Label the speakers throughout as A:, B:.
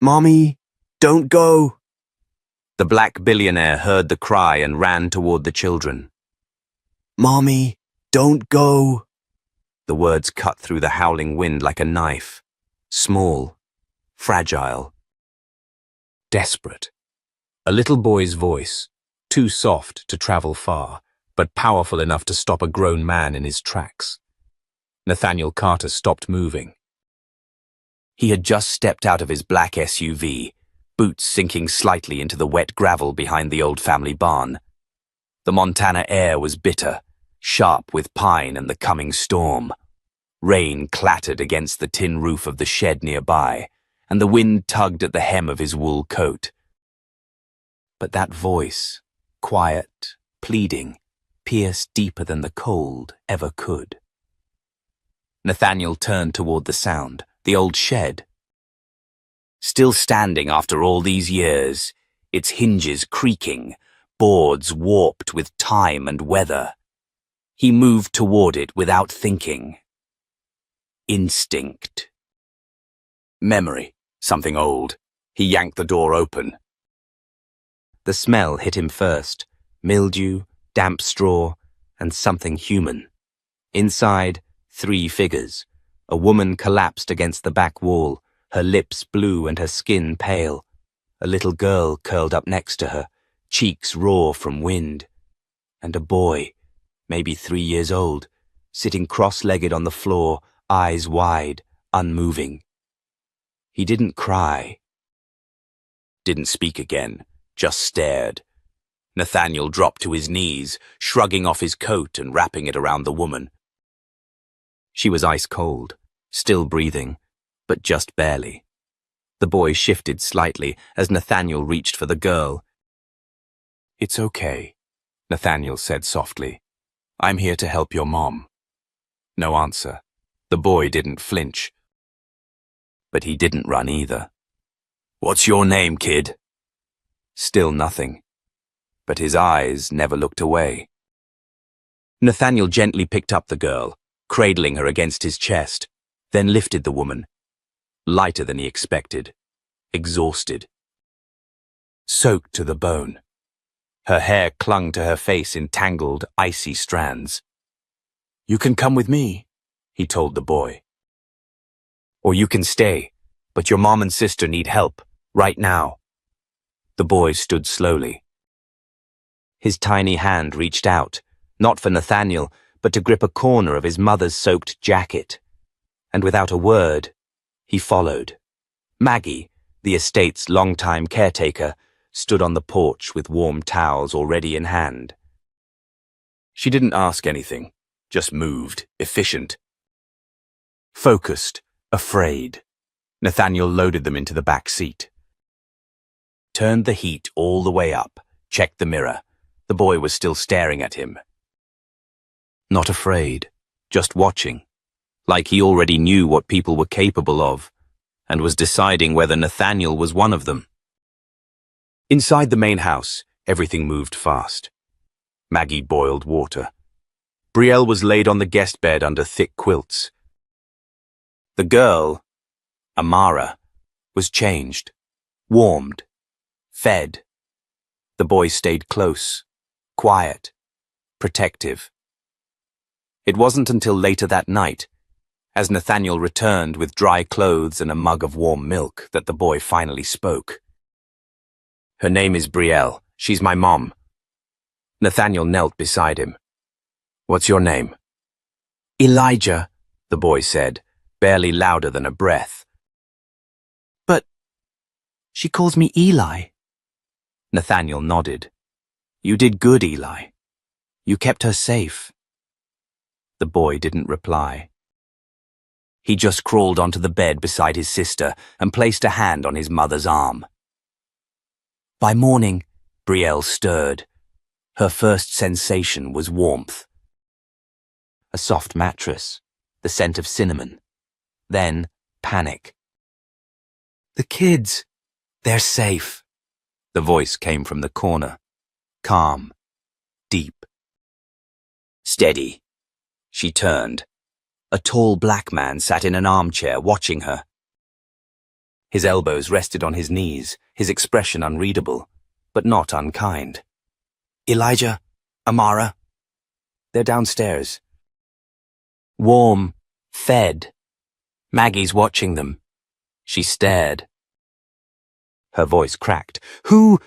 A: Mommy, don't go!
B: The black billionaire heard the cry and ran toward the children.
A: Mommy, don't go!
B: The words cut through the howling wind like a knife. Small, fragile, desperate. A little boy's voice, too soft to travel far, but powerful enough to stop a grown man in his tracks. Nathaniel Carter stopped moving. He had just stepped out of his black SUV, boots sinking slightly into the wet gravel behind the old family barn. The Montana air was bitter, sharp with pine and the coming storm. Rain clattered against the tin roof of the shed nearby, and the wind tugged at the hem of his wool coat. But that voice, quiet, pleading, pierced deeper than the cold ever could. Nathaniel turned toward the sound, the old shed. Still standing after all these years, its hinges creaking, boards warped with time and weather. He moved toward it without thinking. Instinct. Memory, something old. He yanked the door open. The smell hit him first, mildew, damp straw, and something human. Inside, 3 figures. A woman collapsed against the back wall, her lips blue and her skin pale. A little girl curled up next to her, cheeks raw from wind. And a boy, maybe 3 years old, sitting cross-legged on the floor, eyes wide, unmoving. He didn't cry. Didn't speak again, just stared. Nathaniel dropped to his knees, shrugging off his coat and wrapping it around the woman. She was ice cold, still breathing, but just barely. The boy shifted slightly as Nathaniel reached for the girl. "It's okay," Nathaniel said softly. "I'm here to help your mom." No answer. The boy didn't flinch. But he didn't run either. "What's your name, kid?" Still nothing. But his eyes never looked away. Nathaniel gently picked up the girl, cradling her against his chest, then lifted the woman. Lighter than he expected. Exhausted. Soaked to the bone. Her hair clung to her face in tangled, icy strands. "You can come with me," he told the boy. "Or you can stay, but your mom and sister need help, right now." The boy stood slowly. His tiny hand reached out, not for Nathaniel, but to grip a corner of his mother's soaked jacket. And without a word, he followed. Maggie, the estate's longtime caretaker, stood on the porch with warm towels already in hand. She didn't ask anything, just moved, efficient. Focused, afraid. Nathaniel loaded them into the back seat. Turned the heat all the way up, checked the mirror. The boy was still staring at him. Not afraid, just watching, like he already knew what people were capable of, and was deciding whether Nathaniel was one of them. Inside the main house, everything moved fast. Maggie boiled water. Brielle was laid on the guest bed under thick quilts. The girl, Amara, was changed, warmed, fed. The boy stayed close, quiet, protective. It wasn't until later that night, as Nathaniel returned with dry clothes and a mug of warm milk, that the boy finally spoke. "Her name is Brielle. She's my mom." Nathaniel knelt beside him. "What's your name?" "Elijah," the boy said, barely louder than a breath. "But she calls me Eli." Nathaniel nodded. "You did good, Eli. You kept her safe." The boy didn't reply. He just crawled onto the bed beside his sister and placed a hand on his mother's arm. By morning, Brielle stirred. Her first sensation was warmth. A soft mattress, the scent of cinnamon. Then, panic. "The kids, they're safe." The voice came from the corner. Calm. Deep. "Steady." She turned. A tall black man sat in an armchair watching her. His elbows rested on his knees, his expression unreadable, but not unkind. Elijah, Amara. They're downstairs. Warm, fed. Maggie's watching them. She stared. Her voice cracked. Who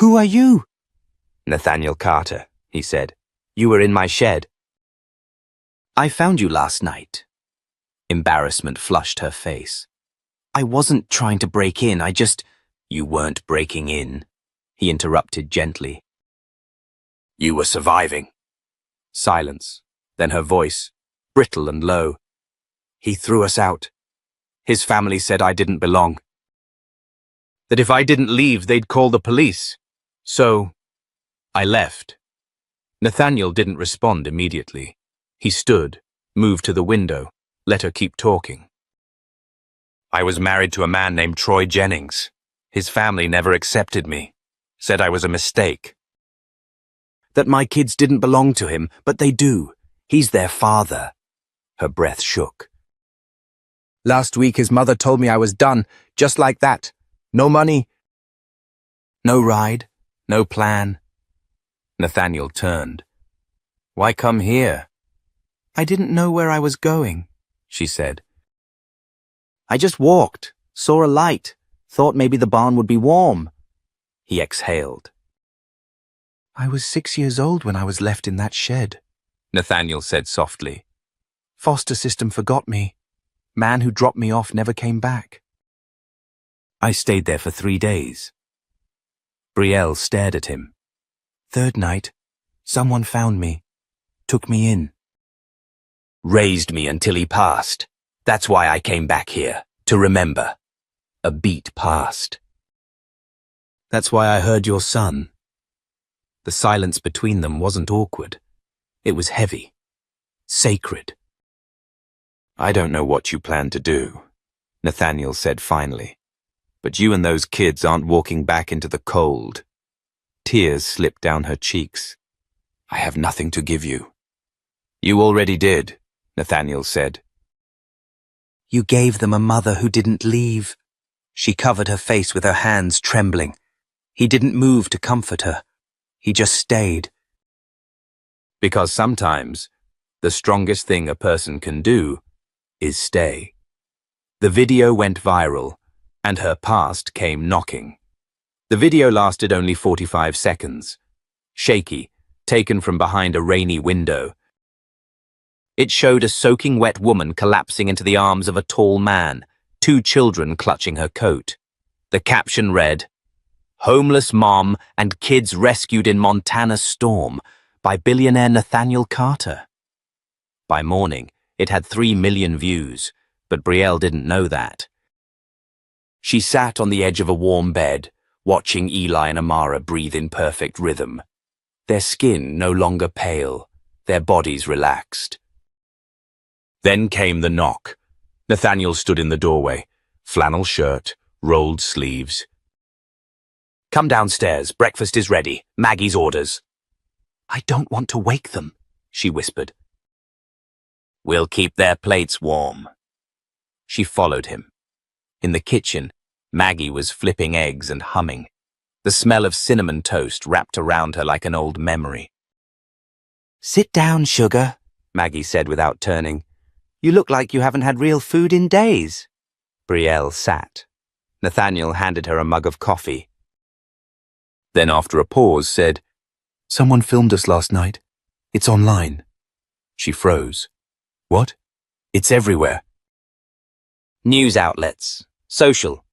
B: are you? Nathaniel Carter, he said. You were in my shed. I found you last night. Embarrassment flushed her face. I wasn't trying to break in, You weren't breaking in, he interrupted gently. You were surviving. Silence, then her voice, brittle and low. He threw us out. His family said I didn't belong. That if I didn't leave, they'd call the police. So, I left. Nathaniel didn't respond immediately. He stood, moved to the window, let her keep talking. I was married to a man named Troy Jennings. His family never accepted me, said I was a mistake. That my kids didn't belong to him, but they do. He's their father. Her breath shook. Last week his mother told me I was done, just like that. No money. No ride, no plan. Nathaniel turned. Why come here? I didn't know where I was going, she said. I just walked, saw a light, thought maybe the barn would be warm. He exhaled. I was 6 years old when I was left in that shed, Nathaniel said softly. Foster system forgot me. Man who dropped me off never came back. I stayed there for 3 days. Brielle stared at him. Third night, someone found me, took me in. Raised me until he passed. That's why I came back here, to remember. A beat passed. That's why I heard your son. The silence between them wasn't awkward. It was heavy, sacred. I don't know what you plan to do, Nathaniel said finally. But you and those kids aren't walking back into the cold. Tears slipped down her cheeks. I have nothing to give you. You already did, Nathaniel said. You gave them a mother who didn't leave. She covered her face with her hands trembling. He didn't move to comfort her. He just stayed. Because sometimes, the strongest thing a person can do is stay. The video went viral, and her past came knocking. The video lasted only 45 seconds. Shaky, taken from behind a rainy window. It showed a soaking wet woman collapsing into the arms of a tall man, 2 children clutching her coat. The caption read, Homeless Mom and Kids Rescued in Montana Storm by Billionaire Nathaniel Carter. By morning, it had 3 million views, but Brielle didn't know that. She sat on the edge of a warm bed, watching Eli and Amara breathe in perfect rhythm. Their skin no longer pale, their bodies relaxed. Then came the knock. Nathaniel stood in the doorway, flannel shirt, rolled sleeves. Come downstairs, breakfast is ready, Maggie's orders. I don't want to wake them, she whispered. We'll keep their plates warm. She followed him. In the kitchen, Maggie was flipping eggs and humming. The smell of cinnamon toast wrapped around her like an old memory. Sit down, sugar, Maggie said without turning. You look like you haven't had real food in days. Brielle sat. Nathaniel handed her a mug of coffee. Then after a pause said, Someone filmed us last night. It's online. She froze. What? It's everywhere. News outlets. Social.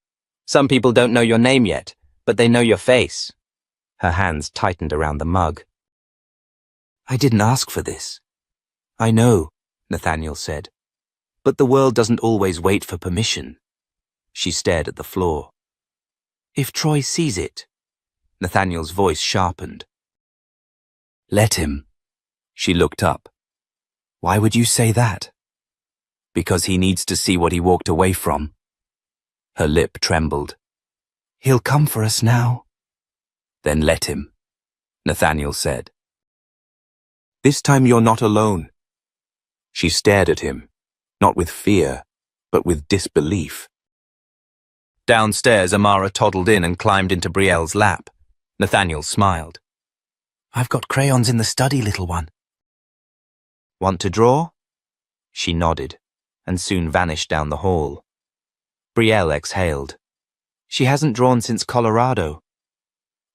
B: Some people don't know your name yet, but they know your face. Her hands tightened around the mug. I didn't ask for this. I know, Nathaniel said. But the world doesn't always wait for permission. She stared at the floor. If Troy sees it, Nathaniel's voice sharpened. Let him. She looked up. Why would you say that? Because he needs to see what he walked away from. Her lip trembled. He'll come for us now. Then let him, Nathaniel said. This time you're not alone. She stared at him, not with fear, but with disbelief. Downstairs, Amara toddled in and climbed into Brielle's lap. Nathaniel smiled.
A: I've got crayons in the study, little one.
B: Want to draw? She nodded, and soon vanished down the hall. Brielle exhaled. She hasn't drawn since Colorado.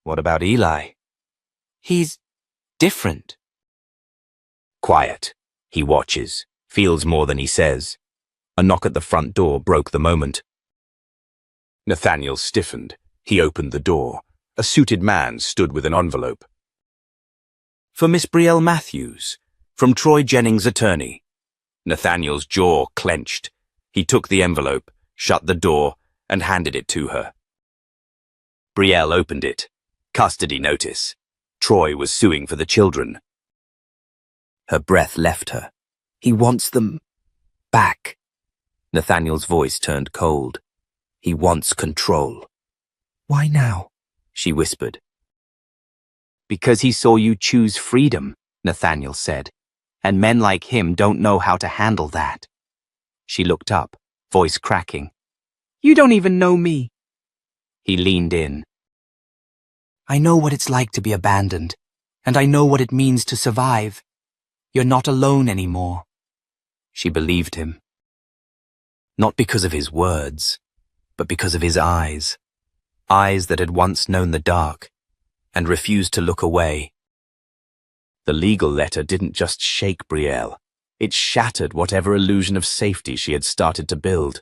B: What about Eli? He's different. Quiet. He watches, feels more than he says. A knock at the front door broke the moment. Nathaniel stiffened. He opened the door. A suited man stood with an envelope. For Miss Brielle Matthews, from Troy Jennings' attorney. Nathaniel's jaw clenched. He took the envelope, shut the door, and handed it to her. Brielle opened it. Custody notice. Troy was suing for the children. Her breath left her. He wants them back. Nathaniel's voice turned cold. He wants control. Why now? She whispered. Because he saw you choose freedom, Nathaniel said, and men like him don't know how to handle that. She looked up, voice cracking. You don't even know me. He leaned in. I know what it's like to be abandoned, and I know what it means to survive. You're not alone anymore. She believed him. Not because of his words, but because of his eyes. Eyes that had once known the dark and refused to look away. The legal letter didn't just shake Brielle. It shattered whatever illusion of safety she had started to build.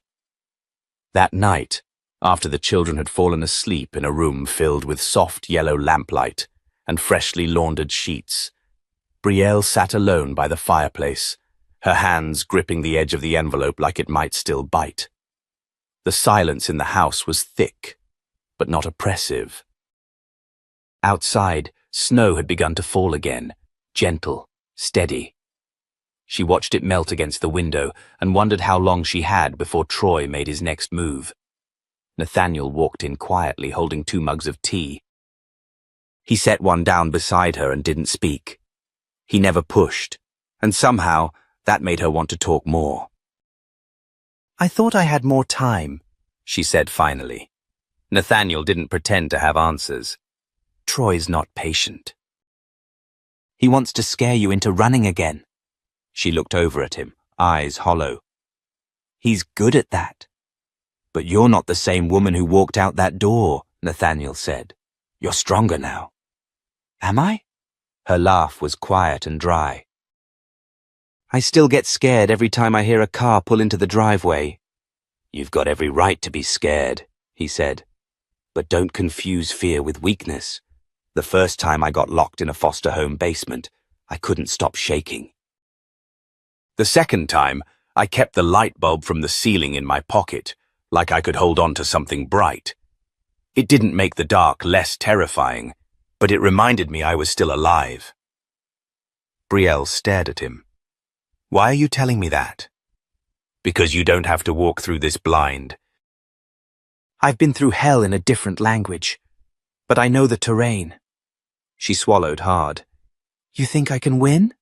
B: That night, after the children had fallen asleep in a room filled with soft yellow lamplight and freshly laundered sheets, Brielle sat alone by the fireplace, her hands gripping the edge of the envelope like it might still bite. The silence in the house was thick, but not oppressive. Outside, snow had begun to fall again, gentle, steady. She watched it melt against the window and wondered how long she had before Troy made his next move. Nathaniel walked in quietly, holding 2 mugs of tea. He set one down beside her and didn't speak. He never pushed, and somehow that made her want to talk more. I thought I had more time, she said finally. Nathaniel didn't pretend to have answers. Troy's not patient. He wants to scare you into running again. She looked over at him, eyes hollow. He's good at that. But you're not the same woman who walked out that door, Nathaniel said. You're stronger now. Am I? Her laugh was quiet and dry. I still get scared every time I hear a car pull into the driveway. You've got every right to be scared, he said. But don't confuse fear with weakness. The first time I got locked in a foster home basement, I couldn't stop shaking. The second time, I kept the light bulb from the ceiling in my pocket, like I could hold on to something bright. It didn't make the dark less terrifying, but it reminded me I was still alive. Brielle stared at him. Why are you telling me that? Because you don't have to walk through this blind. I've been through hell in a different language, but I know the terrain. She swallowed hard. You think I can win?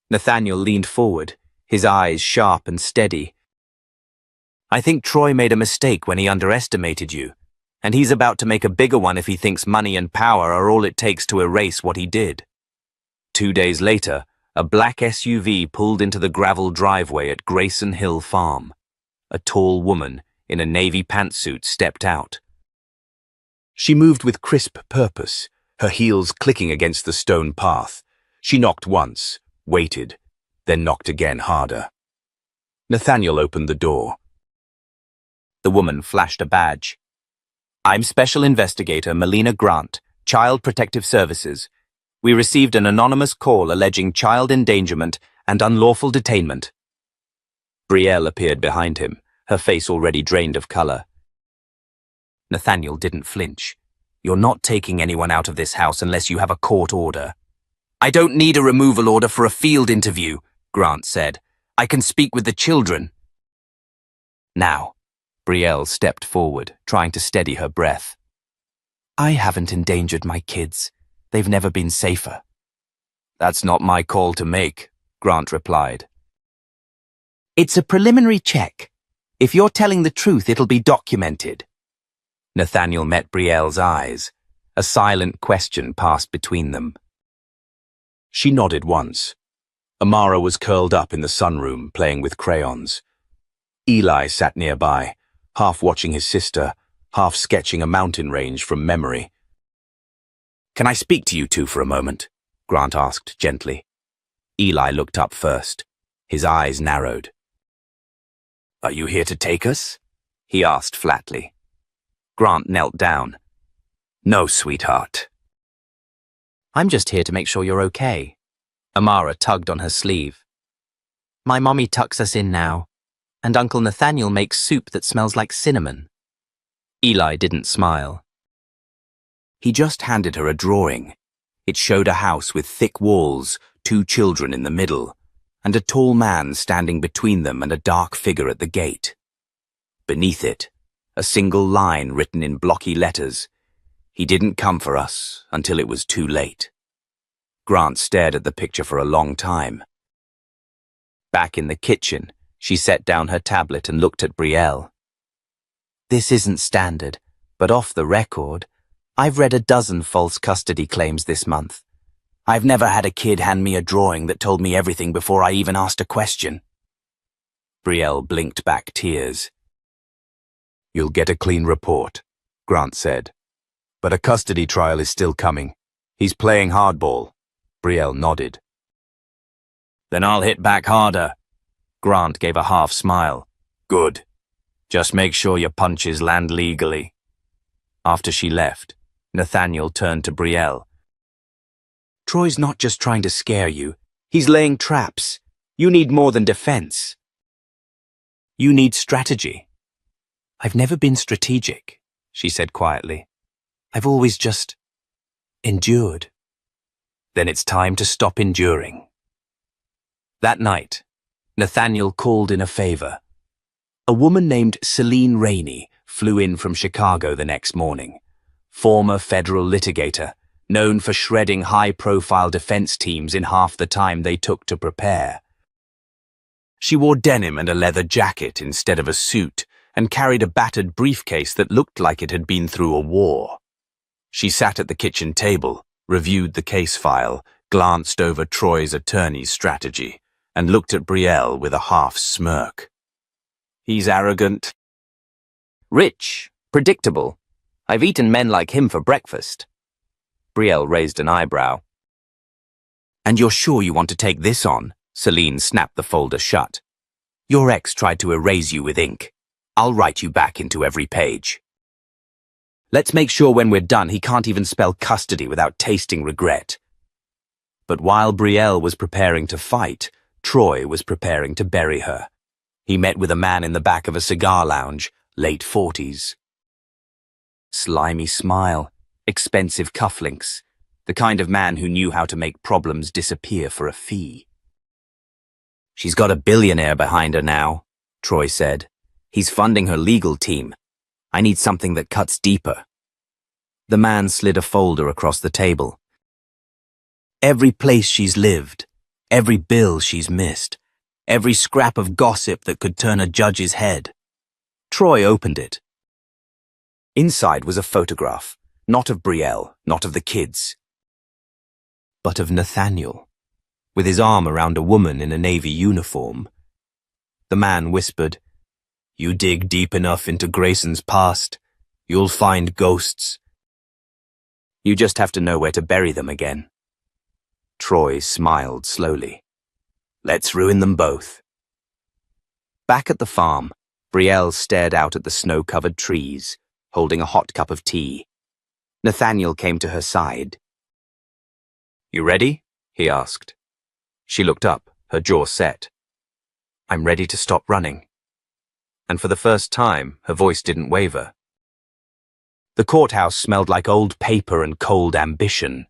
B: Nathaniel leaned forward, his eyes sharp and steady. I think Troy made a mistake when he underestimated you, and he's about to make a bigger one if he thinks money and power are all it takes to erase what he did. 2 days later, a black SUV pulled into the gravel driveway at Grayson Hill Farm. A tall woman in a navy pantsuit stepped out. She moved with crisp purpose, her heels clicking against the stone path. She knocked once, waited, then knocked again harder. Nathaniel opened the door. The woman flashed a badge. I'm Special Investigator Melina Grant, Child Protective Services. We received an anonymous call alleging child endangerment and unlawful detainment. Brielle appeared behind him, her face already drained of color. Nathaniel didn't flinch. You're not taking anyone out of this house unless you have a court order. I don't need a removal order for a field interview, Grant said. I can speak with the children. Now, Brielle stepped forward, trying to steady her breath. I haven't endangered my kids. They've never been safer. That's not my call to make, Grant replied. It's a preliminary check. If you're telling the truth, it'll be documented. Nathaniel met Brielle's eyes. A silent question passed between them. She nodded once. Amara was curled up in the sunroom, playing with crayons. Eli sat nearby, half watching his sister, half sketching a mountain range from memory. "Can I speak to you two for a moment?" Grant asked gently. Eli looked up first. His eyes narrowed. "Are you here to take us?" he asked flatly. Grant knelt down. "No, sweetheart." "I'm just here to make sure you're okay." Amara tugged on her sleeve. "My mommy tucks us in now, and Uncle Nathaniel makes soup that smells like cinnamon." Eli didn't smile. He just handed her a drawing. It showed a house with thick walls, 2 children in the middle, and a tall man standing between them and a dark figure at the gate. Beneath it, a single line written in blocky letters. "He didn't come for us until it was too late." Grant stared at the picture for a long time. Back in the kitchen, she set down her tablet and looked at Brielle. "This isn't standard, but off the record, I've read a dozen false custody claims this month. I've never had a kid hand me a drawing that told me everything before I even asked a question." Brielle blinked back tears. "You'll get a clean report," Grant said. "But a custody trial is still coming. He's playing hardball." Brielle nodded. "Then I'll hit back harder." Grant gave a half smile. "Good. Just make sure your punches land legally." After she left, Nathaniel turned to Brielle. "Troy's not just trying to scare you. He's laying traps. You need more than defense. You need strategy." "I've never been strategic," she said quietly. "I've always just endured." "Then it's time to stop enduring." That night, Nathaniel called in a favor. A woman named Celine Rainey flew in from Chicago the next morning. Former federal litigator, known for shredding high-profile defense teams in half the time they took to prepare. She wore denim and a leather jacket instead of a suit and carried a battered briefcase that looked like it had been through a war. She sat at the kitchen table, reviewed the case file, glanced over Troy's attorney's strategy, and looked at Brielle with a half smirk. "He's arrogant. Rich, predictable. I've eaten men like him for breakfast." Brielle raised an eyebrow. "And you're sure you want to take this on?" Celine snapped the folder shut. "Your ex tried to erase you with ink. I'll write you back into every page. Let's make sure when we're done he can't even spell custody without tasting regret." But while Brielle was preparing to fight, Troy was preparing to bury her. He met with a man in the back of a cigar lounge, late 40s. Slimy smile, expensive cufflinks, the kind of man who knew how to make problems disappear for a fee. "She's got a billionaire behind her now," Troy said. "He's funding her legal team. I need something that cuts deeper." The man slid a folder across the table. "Every place she's lived, every bill she's missed, every scrap of gossip that could turn a judge's head." Troy opened it. Inside was a photograph, not of Brielle, not of the kids, but of Nathaniel, with his arm around a woman in a Navy uniform. The man whispered, "You dig deep enough into Grayson's past, you'll find ghosts. You just have to know where to bury them again." Troy smiled slowly. "Let's ruin them both." Back at the farm, Brielle stared out at the snow-covered trees, holding a hot cup of tea. Nathaniel came to her side. "You ready?" he asked. She looked up, her jaw set. "I'm ready to stop running." And for the first time, her voice didn't waver. The courthouse smelled like old paper and cold ambition.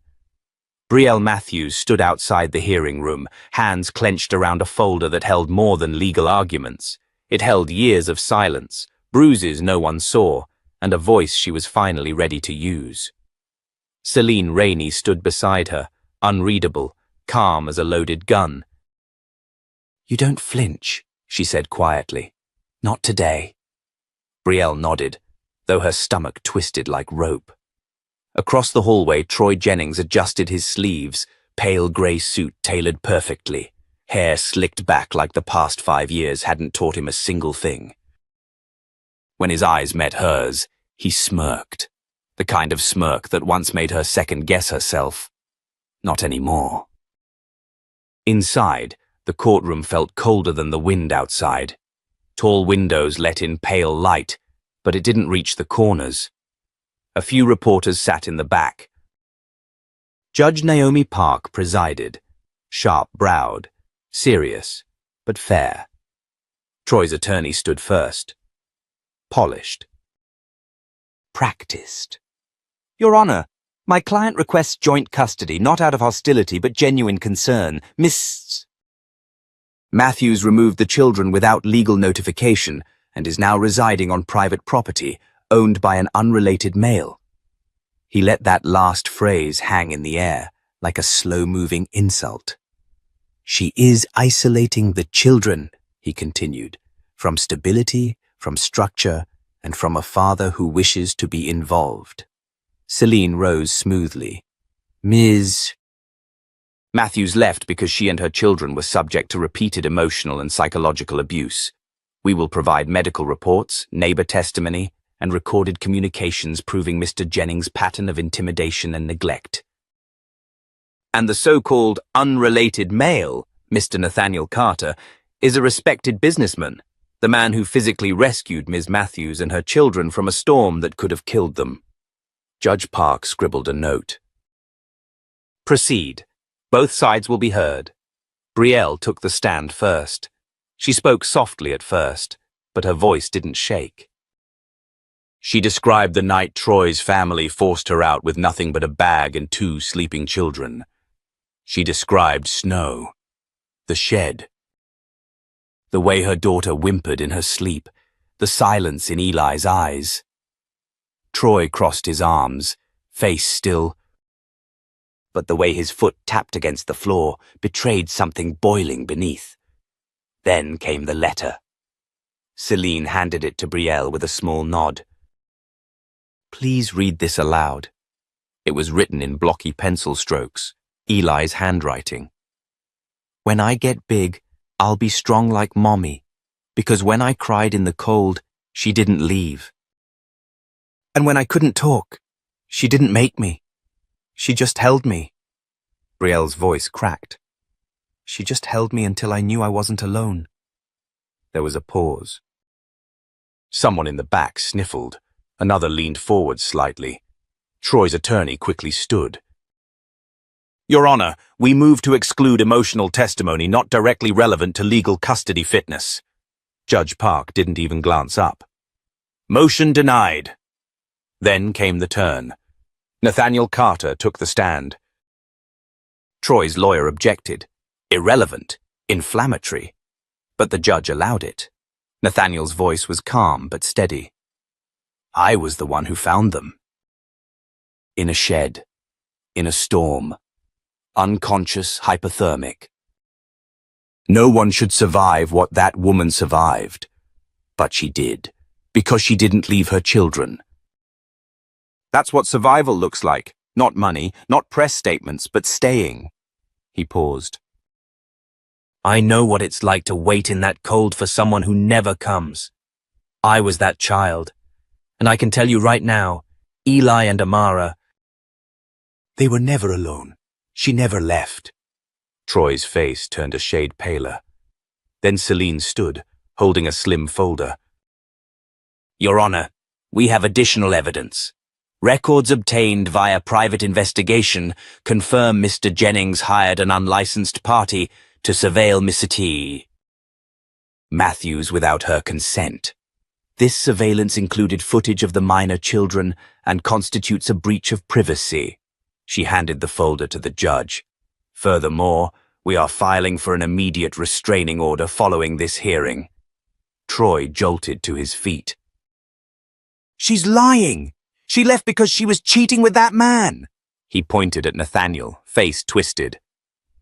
B: Brielle Matthews stood outside the hearing room, hands clenched around a folder that held more than legal arguments. It held years of silence, bruises no one saw, and a voice she was finally ready to use. Celine Rainey stood beside her, unreadable, calm as a loaded gun. "You don't flinch," she said quietly. "Not today." Brielle nodded. though her stomach twisted like rope. Across the hallway, Troy Jennings adjusted his sleeves, pale grey suit tailored perfectly, hair slicked back like the past 5 years hadn't taught him a single thing. When his eyes met hers, he smirked, the kind of smirk that once made her second-guess herself. Not anymore. Inside, the courtroom felt colder than the wind outside. Tall windows let in pale light, but it didn't reach the corners. A few reporters sat in the back. Judge Naomi Park presided, sharp-browed, serious, but fair. Troy's attorney stood first. Polished. Practiced. Your Honor, my client requests joint custody, not out of hostility, but genuine concern. Miss Matthews removed the children without legal notification and is now residing on private property, owned by an unrelated male. He let that last phrase hang in the air, like a slow-moving insult. She is isolating the children, he continued, from stability, from structure, and from a father who wishes to be involved. Celine rose smoothly. Ms. Matthews left because she and her children were subject to repeated emotional and psychological abuse. We will provide medical reports, neighbor testimony, and recorded communications proving Mr. Jennings' pattern of intimidation and neglect. And the so-called unrelated male, Mr. Nathaniel Carter, is a respected businessman, the man who physically rescued Ms. Matthews and her children from a storm that could have killed them. Judge Park scribbled a note. Proceed. Both sides will be heard. Brielle took the stand first. She spoke softly at first, but her voice didn't shake. She described the night Troy's family forced her out with nothing but a bag and 2 sleeping children. She described snow, the shed, the way her daughter whimpered in her sleep, the silence in Eli's eyes. Troy crossed his arms, face still, but the way his foot tapped against the floor betrayed something boiling beneath. Then came the letter. Celine handed it to Brielle with a small nod. Please read this aloud. It was written in blocky pencil strokes, Eli's handwriting. When I get big, I'll be strong like Mommy, because when I cried in the cold, she didn't leave. And when I couldn't talk, she didn't make me. She just held me. Brielle's voice cracked. She just held me until I knew I wasn't alone. There was a pause. Someone in the back sniffled. Another leaned forward slightly. Troy's attorney quickly stood. Your Honor, we move to exclude emotional testimony not directly relevant to legal custody fitness. Judge Park didn't even glance up. Motion denied. Then came the turn. Nathaniel Carter took the stand. Troy's lawyer objected. Irrelevant, inflammatory. But the judge allowed it. Nathaniel's voice was calm but steady. I was the one who found them. In a shed. In a storm. Unconscious, hypothermic. No one should survive what that woman survived. But she did, because she didn't leave her children. That's what survival looks like. Not money, not press statements, but staying. He paused. I know what it's like to wait in that cold for someone who never comes. I was that child. And I can tell you right now, Eli and Amara, they were never alone. She never left. Troy's face turned a shade paler. Then Celine stood, holding a slim folder. Your Honor, we have additional evidence. Records obtained via private investigation confirm Mr. Jennings hired an unlicensed party to surveil Miss T. Matthews without her consent. This surveillance included footage of the minor children and constitutes a breach of privacy. She handed the folder to the judge. Furthermore, we are filing for an immediate restraining order following this hearing. Troy jolted to his feet. She's lying! She left because she was cheating with that man! He pointed at Nathaniel, face twisted.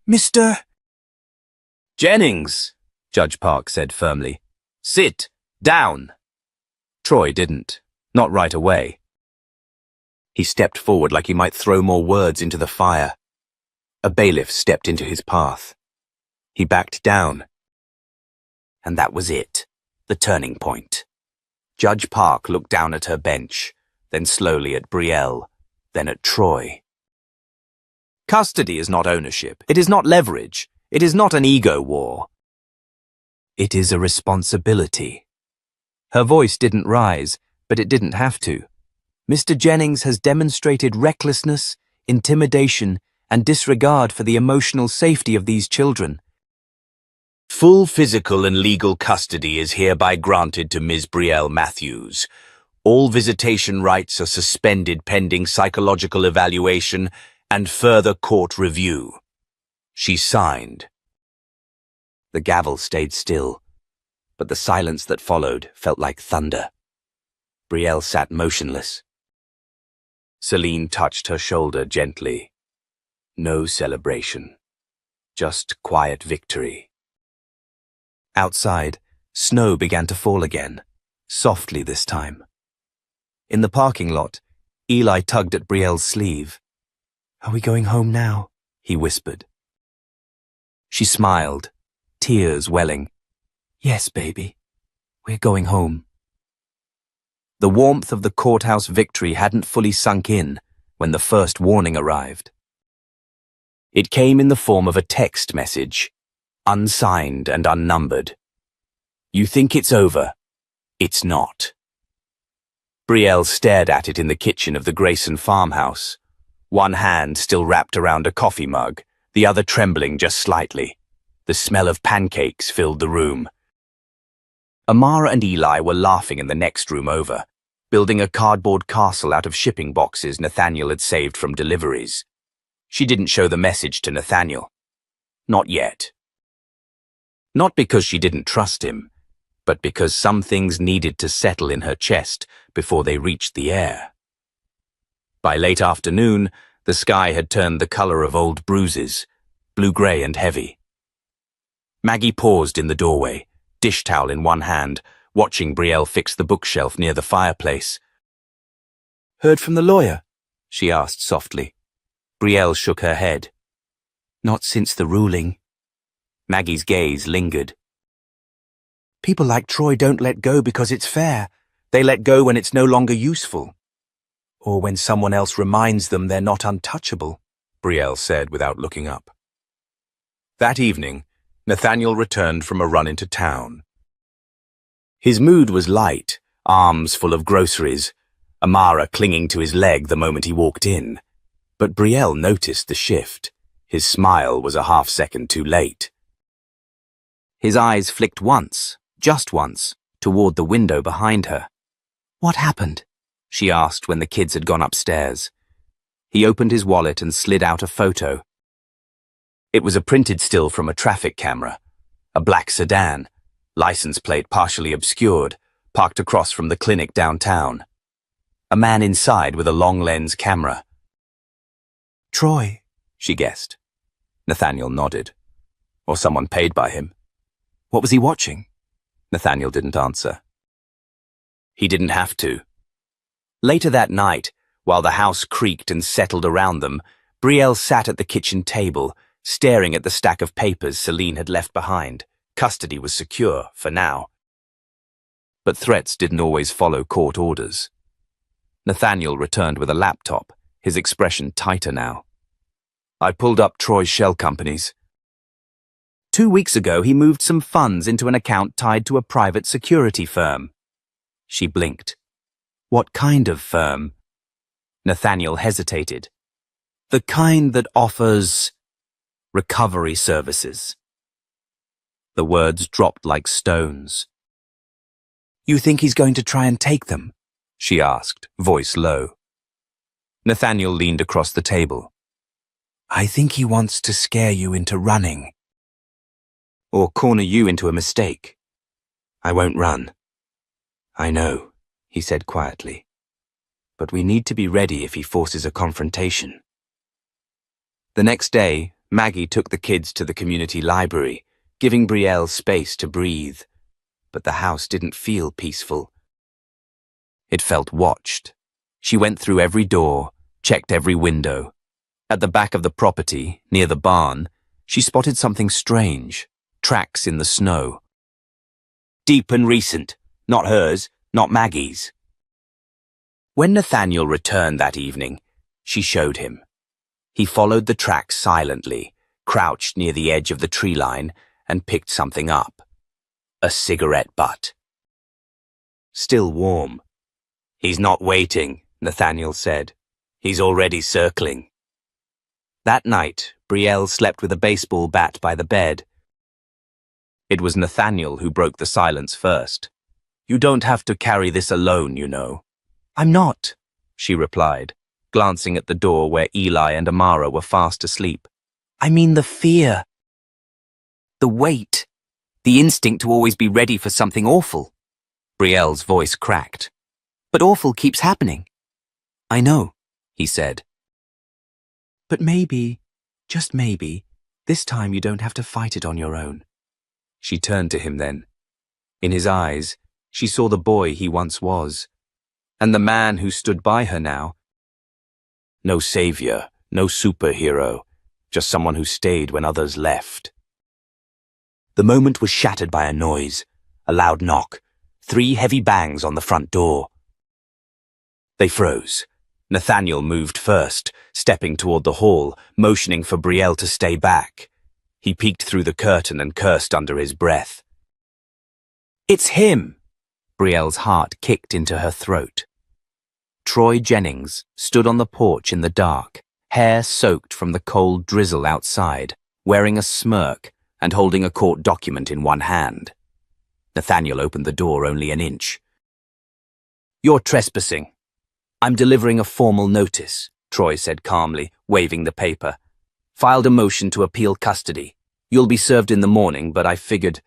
B: Mr. Jennings, Judge Park said firmly. Sit down. Troy didn't. Not right away. He stepped forward like he might throw more words into the fire. A bailiff stepped into his path. He backed down. And that was it, the turning point. Judge Park looked down at her bench, then slowly at Brielle, then at Troy. Custody is not ownership. It is not leverage. It is not an ego war. It is a responsibility. Her voice didn't rise, but it didn't have to. Mr. Jennings has demonstrated recklessness, intimidation, and disregard for the emotional safety of these children. Full physical and legal custody is hereby granted to Ms. Brielle Matthews. All visitation rights are suspended pending psychological evaluation and further court review. She signed. The gavel stayed still, but the silence that followed felt like thunder. Brielle sat motionless. Celine touched her shoulder gently. No celebration, just quiet victory. Outside, snow began to fall again, softly this time. In the parking lot, Eli tugged at Brielle's sleeve. "Are we going home now?" he whispered. She smiled, tears welling. "Yes, baby, we're going home." The warmth of the courthouse victory hadn't fully sunk in when the first warning arrived. It came in the form of a text message, unsigned and unnumbered. "You think it's over. It's not." Brielle stared at it in the kitchen of the Grayson farmhouse, one hand still wrapped around a coffee mug, the other trembling just slightly. The smell of pancakes filled the room. Amara and Eli were laughing in the next room over, building a cardboard castle out of shipping boxes Nathaniel had saved from deliveries. She didn't show the message to Nathaniel. Not yet. Not because she didn't trust him, but because some things needed to settle in her chest before they reached the air. By late afternoon, the sky had turned the color of old bruises, blue-gray and heavy. Maggie paused in the doorway, dish towel in one hand, watching Brielle fix the bookshelf near the fireplace. "Heard from the lawyer?" she asked softly. Brielle shook her head. "Not since the ruling." Maggie's gaze lingered. "People like Troy don't let go because it's fair. They let go when it's no longer useful. Or when someone else reminds them they're not untouchable," Brielle said without looking up. That evening, Nathaniel returned from a run into town. His mood was light, arms full of groceries, Amara clinging to his leg the moment he walked in. But Brielle noticed the shift. His smile was a half-second too late. His eyes flicked once, just once, toward the window behind her. "What happened?" she asked when the kids had gone upstairs. He opened his wallet and slid out a photo. It was a printed still from a traffic camera, a black sedan, license plate partially obscured, parked across from the clinic downtown. A man inside with a long-lens camera. "Troy," she guessed. Nathaniel nodded. Or someone paid by him. What was he watching? Nathaniel didn't answer. He didn't have to. Later that night, while the house creaked and settled around them, Brielle sat at the kitchen table, staring at the stack of papers Celine had left behind. Custody was secure, for now. But threats didn't always follow court orders. Nathaniel returned with a laptop, his expression tighter now. "I pulled up Troy's shell companies. 2 weeks ago, he moved some funds into an account tied to a private security firm." She blinked. "What kind of firm?" Nathaniel hesitated. "The kind that offers recovery services." The words dropped like stones. "You think he's going to try and take them?" she asked, voice low. Nathaniel leaned across the table. "I think he wants to scare you into running. Or corner you into a mistake. I won't run." "I know," he said quietly. "But we need to be ready if he forces a confrontation." The next day, Maggie took the kids to the community library, giving Brielle space to breathe. But the house didn't feel peaceful. It felt watched. She went through every door, checked every window. At the back of the property, near the barn, she spotted something strange, tracks in the snow. Deep and recent, not hers, not Maggie's. When Nathaniel returned that evening, she showed him. He followed the tracks silently, crouched near the edge of the tree line, and picked something up. A cigarette butt. Still warm. "He's not waiting," Nathaniel said. "He's already circling." That night, Brielle slept with a baseball bat by the bed. It was Nathaniel who broke the silence first. "You don't have to carry this alone, you know." "I'm not," she replied, glancing at the door where Eli and Amara were fast asleep. "I mean the fear. The weight. The instinct to always be ready for something awful." Brielle's voice cracked. "But awful keeps happening." "I know," he said. "But maybe, just maybe, this time you don't have to fight it on your own." She turned to him then. In his eyes, she saw the boy he once was, and the man who stood by her now. No savior, no superhero, just someone who stayed when others left. The moment was shattered by a noise, a loud knock, 3 heavy bangs on the front door. They froze. Nathaniel moved first, stepping toward the hall, motioning for Brielle to stay back. He peeked through the curtain and cursed under his breath. "It's him!" Brielle's heart kicked into her throat. Troy Jennings stood on the porch in the dark, hair soaked from the cold drizzle outside, wearing a smirk and holding a court document in one hand. Nathaniel opened the door only an inch. "You're trespassing. I'm delivering a formal notice," Troy said calmly, waving the paper. "Filed a motion to appeal custody. You'll be served in the morning, but I figured,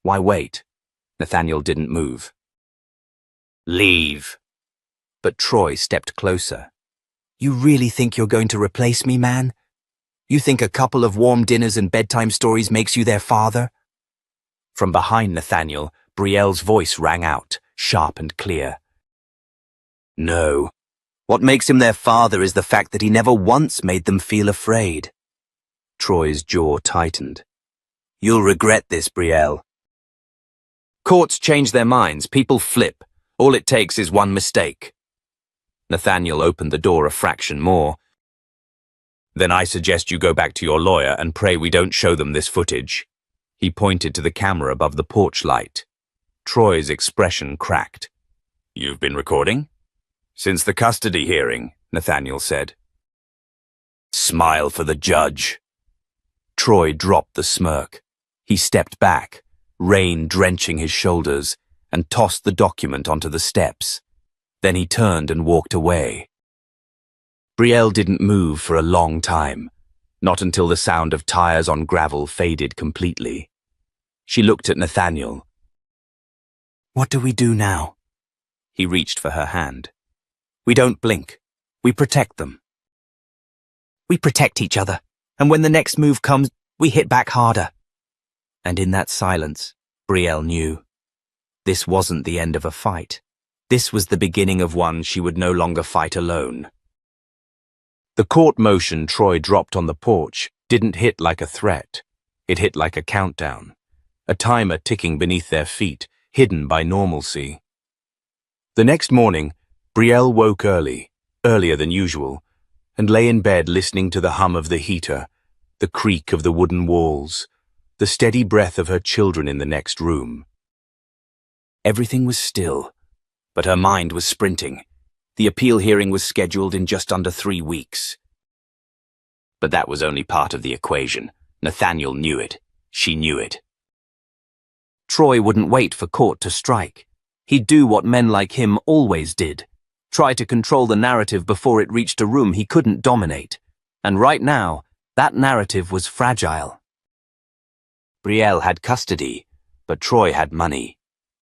B: why wait?" Nathaniel didn't move. "Leave." But Troy stepped closer. "You really think you're going to replace me, man? You think a couple of warm dinners and bedtime stories makes you their father?" From behind Nathaniel, Brielle's voice rang out, sharp and clear. "No. What makes him their father is the fact that he never once made them feel afraid." Troy's jaw tightened. "You'll regret this, Brielle." "Courts change their minds, people flip. All it takes is one mistake." Nathaniel opened the door a fraction more. "Then I suggest you go back to your lawyer and pray we don't show them this footage." He pointed to the camera above the porch light. Troy's expression cracked. "You've been recording?" "Since the custody hearing," Nathaniel said. "Smile for the judge." Troy dropped the smirk. He stepped back, rain drenching his shoulders, and tossed the document onto the steps. Then he turned and walked away. Brielle didn't move for a long time, not until the sound of tires on gravel faded completely. She looked at Nathaniel. "What do we do now?" He reached for her hand. "We don't blink. We protect them. We protect each other, and when the next move comes, we hit back harder." And in that silence, Brielle knew. This wasn't the end of a fight. This was the beginning of one she would no longer fight alone. The court motion Troy dropped on the porch didn't hit like a threat. It hit like a countdown, a timer ticking beneath their feet, hidden by normalcy. The next morning, Brielle woke early, earlier than usual, and lay in bed listening to the hum of the heater, the creak of the wooden walls, the steady breath of her children in the next room. Everything was still, but her mind was sprinting. The appeal hearing was scheduled in just under 3 weeks. But that was only part of the equation. Nathaniel knew it. She knew it. Troy wouldn't wait for court to strike. He'd do what men like him always did. Try to control the narrative before it reached a room he couldn't dominate. And right now, that narrative was fragile. Brielle had custody, but Troy had money,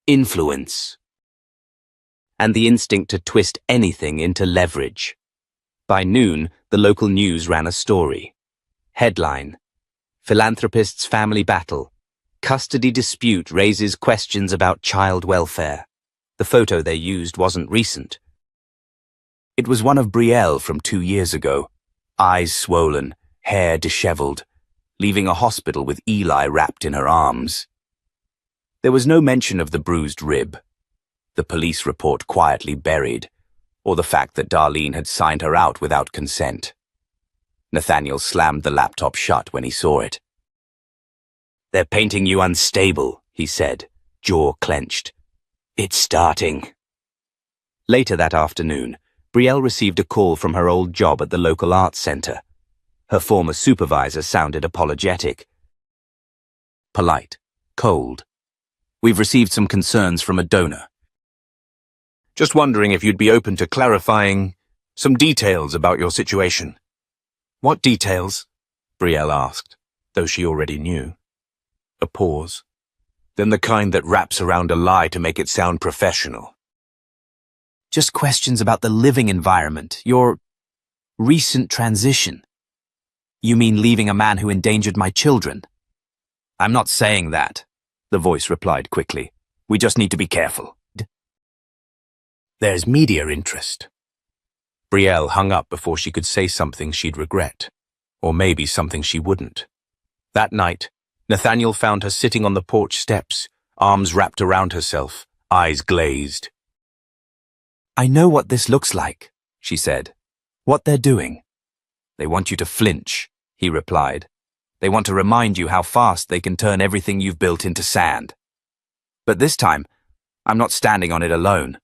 B: influence, and the instinct to twist anything into leverage. By noon, the local news ran a story. Headline: Philanthropist's family battle. Custody dispute raises questions about child welfare. The photo they used wasn't recent. It was one of Brielle from 2 years ago, eyes swollen, hair disheveled, leaving a hospital with Eli wrapped in her arms. There was no mention of the bruised rib, the police report quietly buried, or the fact that Darlene had signed her out without consent. Nathaniel slammed the laptop shut when he saw it. "They're painting you unstable," he said, jaw clenched. "It's starting." Later that afternoon, Brielle received a call from her old job at the local arts center. Her former supervisor sounded apologetic. Polite, cold. "We've received some concerns from a donor. Just wondering if you'd be open to clarifying some details about your situation." "What details?" Brielle asked, though she already knew. A pause. Then the kind that wraps around a lie to make it sound professional. "Just questions about the living environment, your recent transition." "You mean leaving a man who endangered my children?" "I'm not saying that," the voice replied quickly. "We just need to be careful." "There's media interest." Brielle hung up before she could say something she'd regret, or maybe something she wouldn't. That night, Nathaniel found her sitting on the porch steps, arms wrapped around herself, eyes glazed. "I know what this looks like," she said. "What they're doing." "They want you to flinch," he replied. "They want to remind you how fast they can turn everything you've built into sand. But this time, I'm not standing on it alone."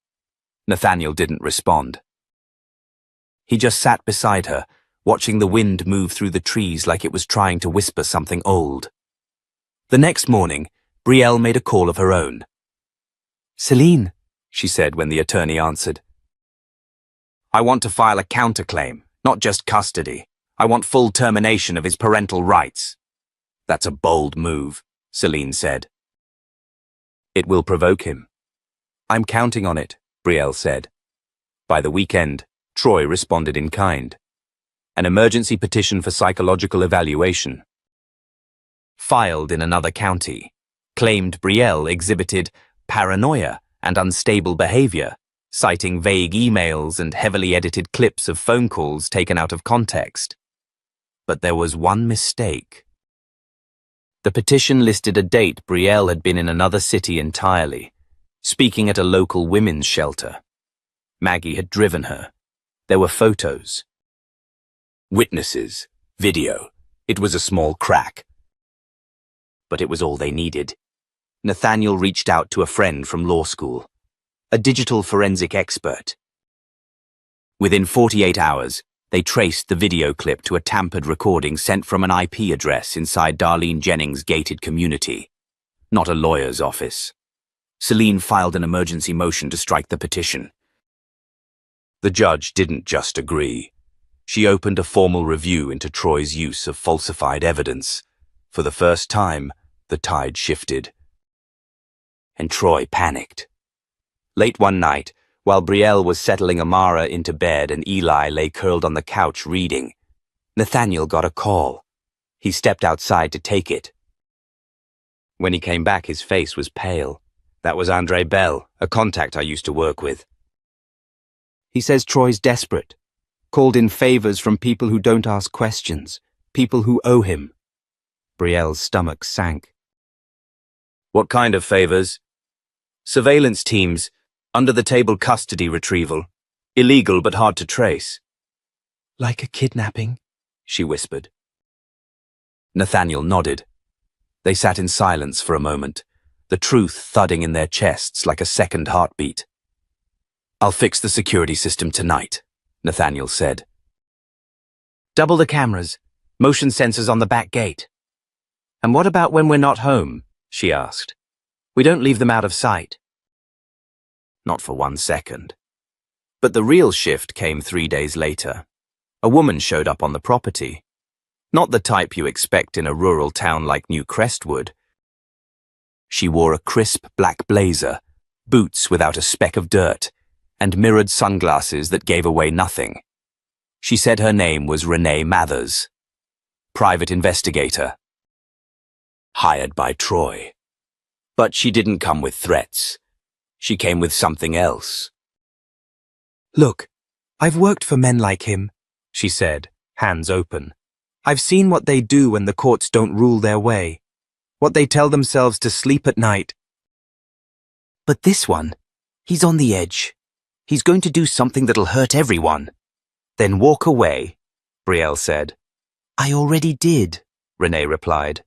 B: Nathaniel didn't respond. He just sat beside her, watching the wind move through the trees like it was trying to whisper something old. The next morning, Brielle made a call of her own. "Celine," she said when the attorney answered. "I want to file a counterclaim, not just custody. I want full termination of his parental rights." "That's a bold move," Celine said. "It will provoke him." "I'm counting on it," Brielle said. By the weekend, Troy responded in kind. An emergency petition for psychological evaluation. Filed in another county, claimed Brielle exhibited paranoia and unstable behavior, citing vague emails and heavily edited clips of phone calls taken out of context. But there was one mistake. The petition listed a date Brielle had been in another city entirely, speaking at a local women's shelter. Maggie had driven her. There were photos. Witnesses, video. It was a small crack. But it was all they needed. Nathaniel reached out to a friend from law school, a digital forensic expert. Within 48 hours, they traced the video clip to a tampered recording sent from an IP address inside Darlene Jennings' gated community, not a lawyer's office. Celine filed an emergency motion to strike the petition. The judge didn't just agree. She opened a formal review into Troy's use of falsified evidence. For the first time, the tide shifted. And Troy panicked. Late one night, while Brielle was settling Amara into bed and Eli lay curled on the couch reading, Nathaniel got a call. He stepped outside to take it. When he came back, his face was pale. That was Andre Bell, a contact I used to work with. He says Troy's desperate, called in favors from people who don't ask questions, people who owe him. Brielle's stomach sank. What kind of favors? Surveillance teams, under-the-table custody retrieval, illegal but hard to trace. Like a kidnapping, she whispered. Nathaniel nodded. They sat in silence for a moment, the truth thudding in their chests like a second heartbeat. I'll fix the security system tonight, Nathaniel said. Double the cameras, motion sensors on the back gate. And what about when we're not home? She asked. We don't leave them out of sight. Not for 1 second. But the real shift came 3 days later. A woman showed up on the property. Not the type you expect in a rural town like New Crestwood. She wore a crisp black blazer, boots without a speck of dirt, and mirrored sunglasses that gave away nothing. She said her name was Renee Mathers, private investigator, hired by Troy. But she didn't come with threats. She came with something else.
A: Look, I've worked for men like him, she said, hands open. I've seen what they do when the courts don't rule their way, what they tell themselves to sleep at night. But this one, he's on the edge. He's going to do something that'll hurt everyone.
B: Then walk away, Brielle said.
A: I already did,
B: Renee replied.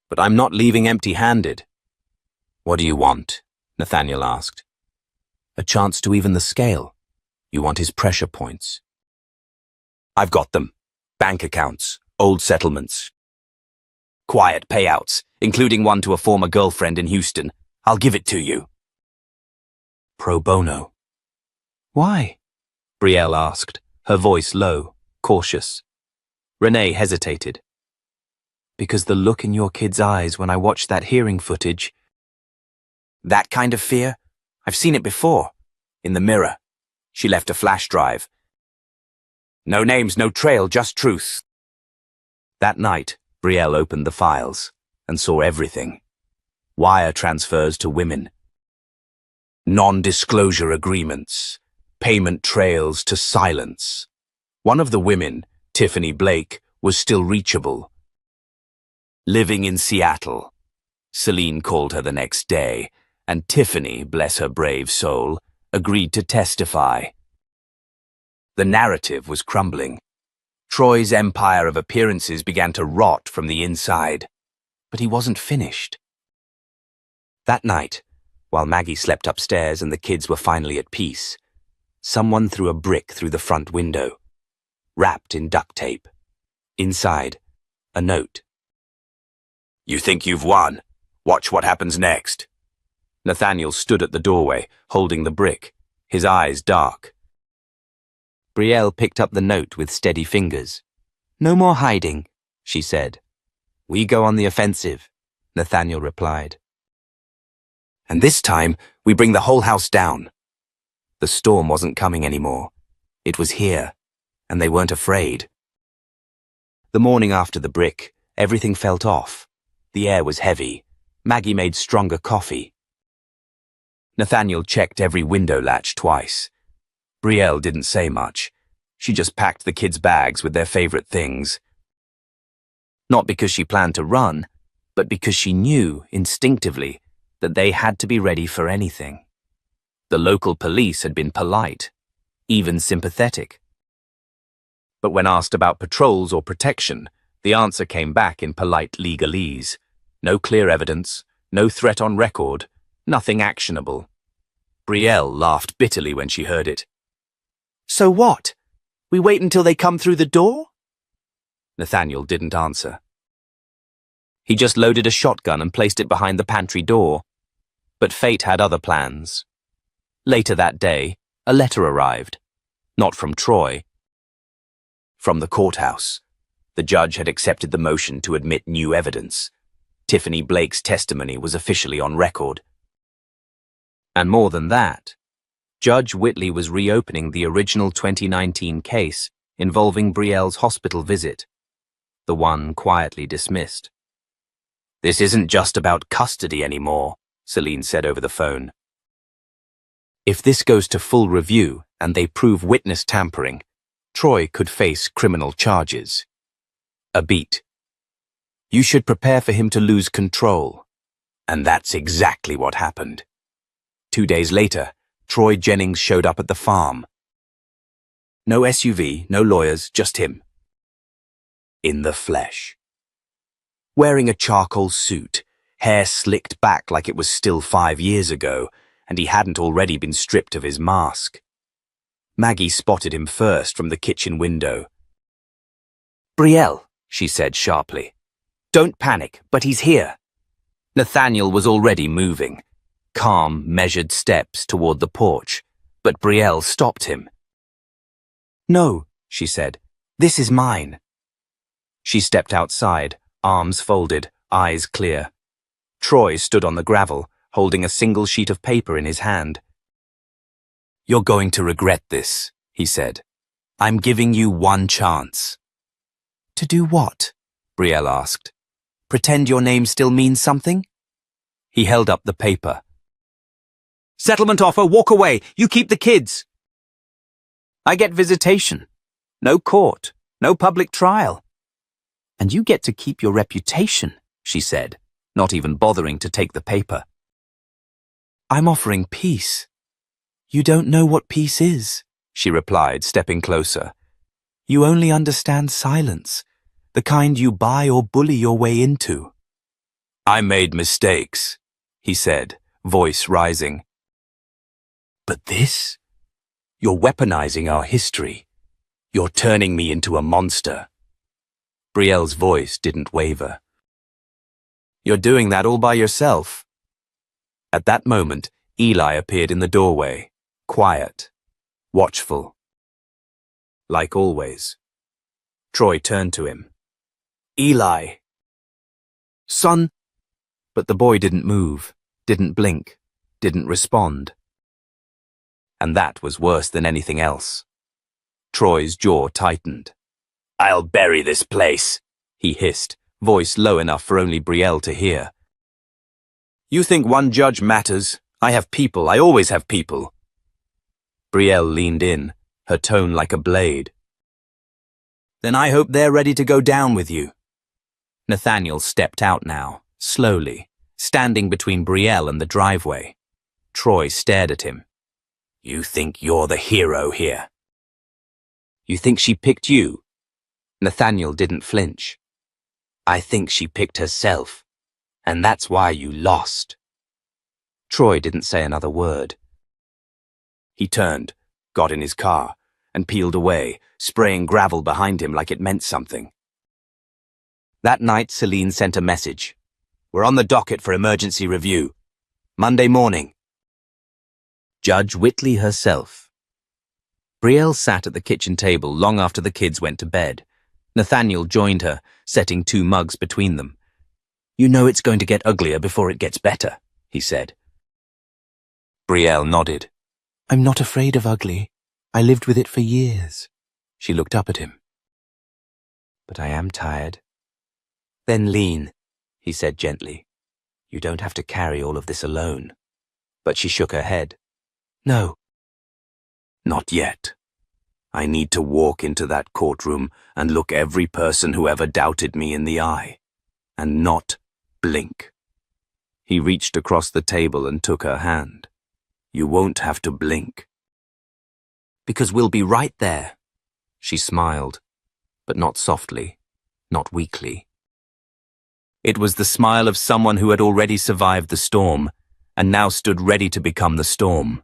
B: But I'm not leaving empty-handed. What do you want? Nathaniel asked. A chance to even the scale. You want his pressure points. I've got them. Bank accounts, old settlements. Quiet payouts, including one to a former girlfriend in Houston. I'll give it to you.
A: Pro bono. Why?
B: Brielle asked, her voice low, cautious. Renee hesitated.
A: Because the look in your kid's eyes when I watched that hearing footage.
B: That kind of fear? I've seen it before. In the mirror. She left a flash drive. No names, no trail, just truth. That night, Brielle opened the files and saw everything. Wire transfers to women. Non-disclosure agreements. Payment trails to silence. One of the women, Tiffany Blake, was still reachable. Living in Seattle. Celine called her the next day, and Tiffany, bless her brave soul, agreed to testify. The narrative was crumbling. Troy's empire of appearances began to rot from the inside, but he wasn't finished. That night, while Maggie slept upstairs and the kids were finally at peace, someone threw a brick through the front window, wrapped in duct tape. Inside, a note. You think you've won? Watch what happens next. Nathaniel stood at the doorway, holding the brick, his eyes dark.
A: Brielle picked up the note with steady fingers. No more hiding, she said. We go on the offensive, Nathaniel replied.
B: And this time, we bring the whole house down. The storm wasn't coming anymore. It was here, and they weren't afraid. The morning after the brick, everything felt off. The air was heavy. Maggie made stronger coffee. Nathaniel checked every window latch twice. Brielle didn't say much. She just packed the kids' bags with their favorite things. Not because she planned to run, but because she knew, instinctively, that they had to be ready for anything. The local police had been polite, even sympathetic. But when asked about patrols or protection, the answer came back in polite legalese. No clear evidence, no threat on record, nothing actionable. Brielle laughed bitterly when she heard it. So what? We wait until they come through the door? Nathaniel didn't answer. He just loaded a shotgun and placed it behind the pantry door. But fate had other plans. Later that day, a letter arrived. Not from Troy. From the courthouse. The judge had accepted the motion to admit new evidence. Tiffany Blake's testimony was officially on record. And more than that, Judge Whitley was reopening the original 2019 case involving Brielle's hospital visit, the one quietly dismissed. This isn't just about custody anymore, Celine said over the phone. If this goes to full review and they prove witness tampering, Troy could face criminal charges. A beat. You should prepare for him to lose control. And that's exactly what happened. 2 days later, Troy Jennings showed up at the farm. No SUV, no lawyers, just him. In the flesh. Wearing a charcoal suit, hair slicked back like it was still 5 years ago, and he hadn't already been stripped of his mask. Maggie spotted him first from the kitchen window. Brielle, she said sharply. Don't panic, but he's here. Nathaniel was already moving. Calm, measured steps toward the porch, but Brielle stopped him. No, she said. This is mine. She stepped outside, arms folded, eyes clear. Troy stood on the gravel, holding a single sheet of paper in his hand. You're going to regret this, he said. I'm giving you one chance. To do what? Brielle asked. Pretend your name still means something? He held up the paper. Settlement offer, walk away. You keep the kids. I get visitation. No court. No public trial. And you get to keep your reputation, she said, not even bothering to take the paper.
A: I'm offering peace. You don't know what peace is, she replied, stepping closer. You only understand silence, the kind you buy or bully your way into. I made mistakes, he said, voice rising. But this? You're weaponizing our history. You're turning me into a monster. Brielle's voice didn't waver. You're doing that all by yourself. At that moment, Eli appeared in the doorway, quiet, watchful. Like always. Troy turned to him. Eli. Son. But the boy didn't move, didn't blink, didn't respond. And that was worse than anything else. Troy's jaw tightened. I'll bury this place, he hissed, voice low enough for only Brielle to hear. You think one judge matters? I have people, I always have people. Brielle leaned in, her tone like a blade. Then I hope they're ready to go down with you. Nathaniel stepped out now, slowly, standing between Brielle and the driveway. Troy stared at him. You think you're the hero here? You think she picked you? Nathaniel didn't flinch. I think she picked herself, and that's why you lost. Troy didn't say another word. He turned, got in his car, and peeled away, spraying gravel behind him like it meant something. That night, Celine sent a message. We're on the docket for emergency review. Monday morning. Judge Whitley herself. Brielle sat at the kitchen table long after the kids went to bed. Nathaniel joined her, setting 2 mugs between them. You know it's going to get uglier before it gets better, he said. Brielle nodded. I'm not afraid of ugly. I lived with it for years. She looked up at him. But I am tired. Then lean, he said gently. You don't have to carry all of this alone. But she shook her head. No. Not yet. I need to walk into that courtroom and look every person who ever doubted me in the eye. And not blink. He reached across the table and took her hand. You won't have to blink. Because we'll be right there. She smiled, but not softly, not weakly. It was the smile of someone who had already survived the storm and now stood ready to become the storm.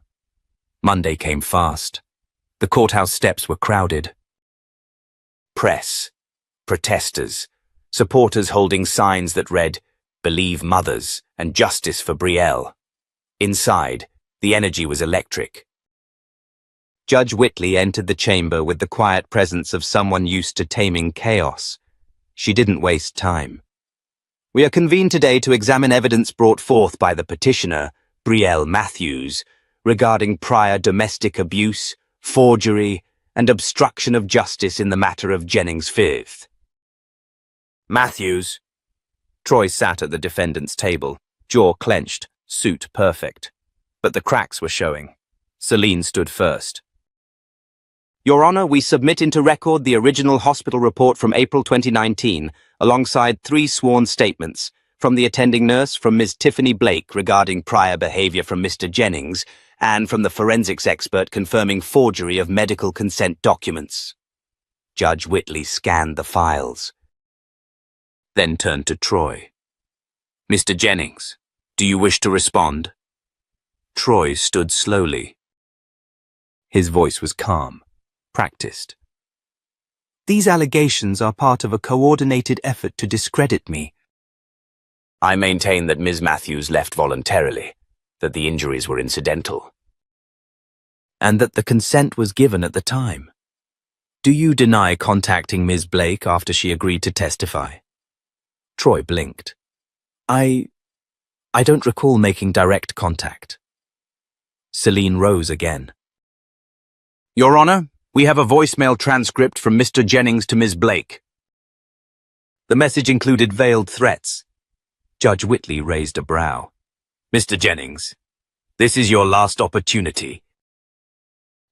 A: Monday came fast. The courthouse steps were crowded. Press, protesters, supporters holding signs that read, Believe Mothers and Justice for Brielle. Inside, the energy was electric. Judge Whitley entered the chamber with the quiet presence of someone used to taming chaos. She didn't waste time. We are convened today to examine evidence brought forth by the petitioner, Brielle Matthews, regarding prior domestic abuse, forgery, and obstruction of justice in the matter of Jennings Fifth. Matthews. Troy sat at the defendant's table, jaw clenched, suit perfect. But the cracks were showing. Celine stood first. Your Honor, we submit into record the original hospital report from April 2019, alongside 3 sworn statements, from the attending nurse, from Ms. Tiffany Blake regarding prior behavior from Mr. Jennings, and from the forensics expert confirming forgery of medical consent documents. Judge Whitley scanned the files. Then turned to Troy. Mr. Jennings, do you wish to respond? Troy stood slowly. His voice was calm, practiced. These allegations are part of a coordinated effort to discredit me. I maintain that Ms. Matthews left voluntarily, that the injuries were incidental, and that the consent was given at the time. Do you deny contacting Ms. Blake after she agreed to testify? Troy blinked. I don't recall making direct contact. Celine rose again. Your Honor, we have a voicemail transcript from Mr. Jennings to Ms. Blake. The message included veiled threats. Judge Whitley raised a brow. Mr. Jennings,
B: This is your last opportunity.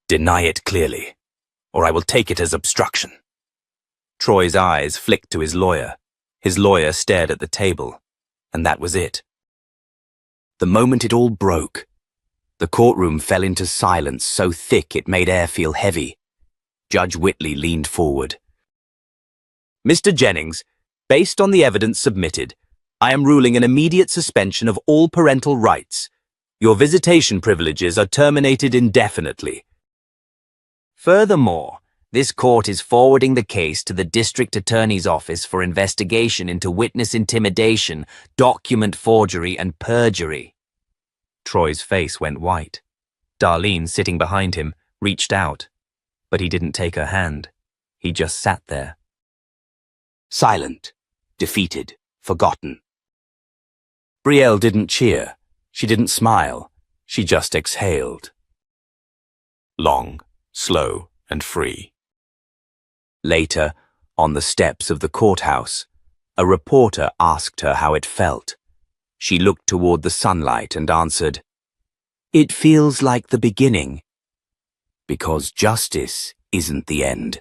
B: Deny it clearly, or I will take it as obstruction. Troy's eyes flicked to his lawyer. His lawyer stared at the table, and that was it. The moment it all broke, the courtroom fell into silence so thick it made air feel heavy. Judge Whitley leaned forward. Mr. Jennings, based on the evidence submitted, I am ruling an immediate suspension of all parental rights. Your visitation privileges are terminated indefinitely. Furthermore, this court is forwarding the case to the District Attorney's Office for investigation into witness intimidation, document forgery, and perjury. Troy's face went white. Darlene, sitting behind him, reached out, but he didn't take her hand. He just sat there. Silent, defeated, forgotten. Brielle didn't cheer. She didn't smile. She just exhaled. Long, slow, and free. Later, on the steps of the courthouse, a reporter asked her how it felt. She looked toward the sunlight and answered, "It feels like the beginning." Because justice isn't the end.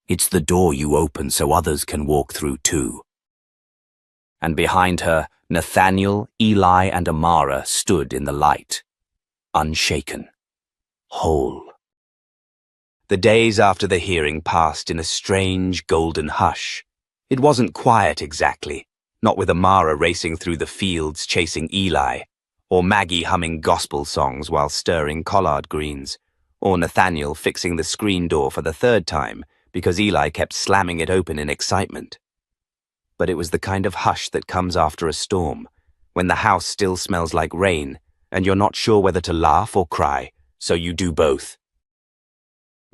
B: It's the door you open so others can walk through too. And behind her, Nathaniel, Eli, and Amara stood in the light, unshaken, whole. The days after the hearing passed in a strange golden hush. It wasn't quiet exactly, not with Amara racing through the fields chasing Eli, or Maggie humming gospel songs while stirring collard greens, or Nathaniel fixing the screen door for the third time because Eli kept slamming it open in excitement. But it was the kind of hush that comes after a storm, when the house still smells like rain, and you're not sure whether to laugh or cry, so you do both.